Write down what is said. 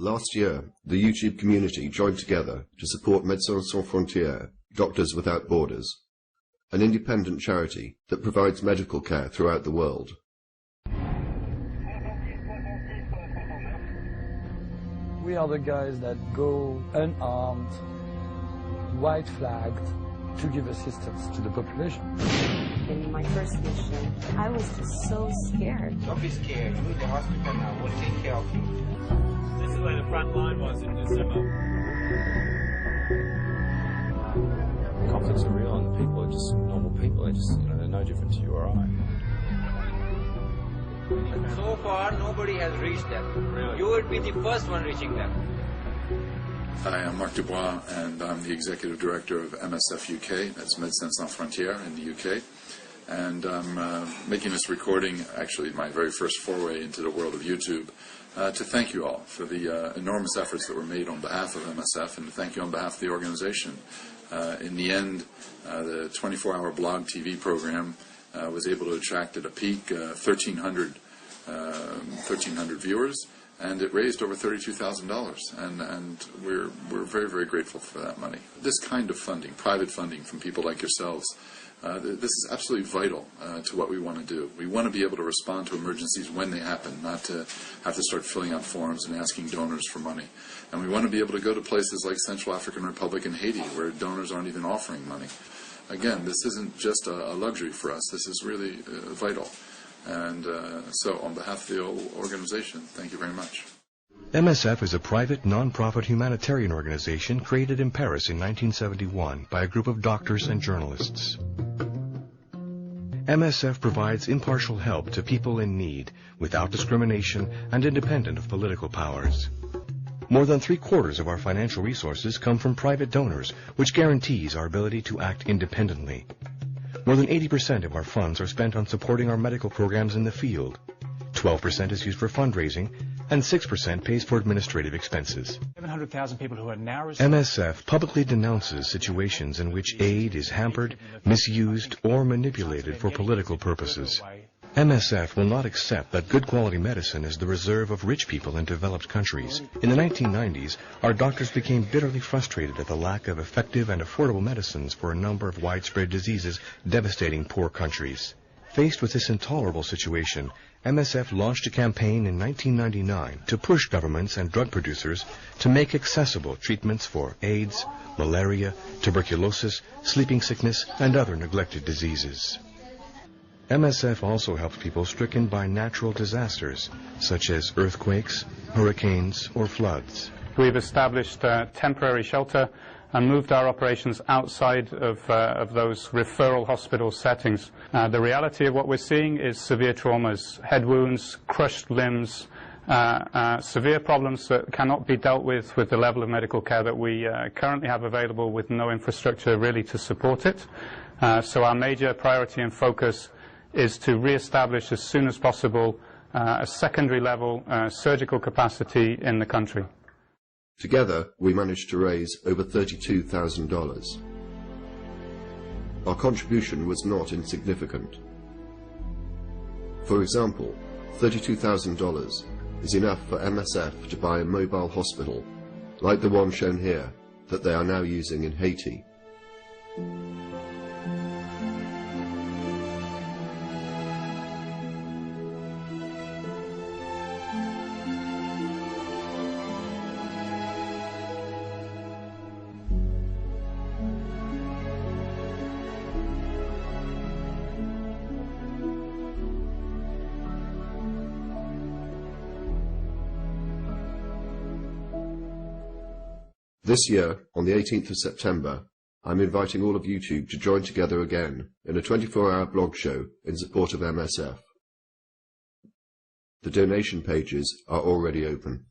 Last year, the YouTube community joined together to support Medecins Sans Frontieres, Doctors Without Borders, an independent charity that provides medical care throughout the world. We are the guys that go unarmed, white-flagged, to give assistance to the population. In my first mission, I was just so scared. Don't be scared. You're in the hospital now. We'll take care of you. This is where the front line was in December. Conflicts are real and people are just normal people. They're just, they're no different to you or I. So far, nobody has reached them. Really? You would be the first one reaching them. Hi, I'm Marc DuBois, and I'm the Executive Director of MSF UK, that's Medecins Sans Frontieres in the UK. And I'm making this recording, actually my very first foray into the world of YouTube, to thank you all for the enormous efforts that were made on behalf of MSF, and to thank you on behalf of the organization. In the end, the 24-hour blog TV program was able to attract at a peak 1,300 viewers, and it raised over $32,000, and we're very, very grateful for that money. This kind of funding, private funding from people like yourselves, this is absolutely vital to what we want to do. We want to be able to respond to emergencies when they happen, not to have to start filling out forms and asking donors for money. And we want to be able to go to places like Central African Republic and Haiti, where donors aren't even offering money. Again, this isn't just a luxury for us. This is really vital. And so, on behalf of the whole organization, thank you very much. MSF is a private, non-profit humanitarian organization created in Paris in 1971 by a group of doctors and journalists. MSF provides impartial help to people in need, without discrimination and independent of political powers. More than 3/4 of our financial resources come from private donors, which guarantees our ability to act independently. More than 80% of our funds are spent on supporting our medical programs in the field. 12% is used for fundraising, and 6% pays for administrative expenses. 700,000 people who are now MSF publicly denounces situations in which aid is hampered, misused, or manipulated for political purposes. MSF will not accept that good quality medicine is the reserve of rich people in developed countries. In the 1990s, our doctors became bitterly frustrated at the lack of effective and affordable medicines for a number of widespread diseases devastating poor countries. Faced with this intolerable situation, MSF launched a campaign in 1999 to push governments and drug producers to make accessible treatments for AIDS, malaria, tuberculosis, sleeping sickness, and other neglected diseases. MSF also helps people stricken by natural disasters, such as earthquakes, hurricanes, or floods. We've established a temporary shelter and moved our operations outside of those referral hospital settings. The reality of what we're seeing is severe traumas, head wounds, crushed limbs, severe problems that cannot be dealt with the level of medical care that we currently have available, with no infrastructure really to support it. So our major priority and focus is to re-establish as soon as possible a secondary level surgical capacity in the country. Together, we managed to raise over $32,000. Our contribution was not insignificant. For example, $32,000 is enough for MSF to buy a mobile hospital, like the one shown here, that they are now using in Haiti. This year, on the 18th of September, I'm inviting all of YouTube to join together again in a 24-hour blog show in support of MSF. The donation pages are already open.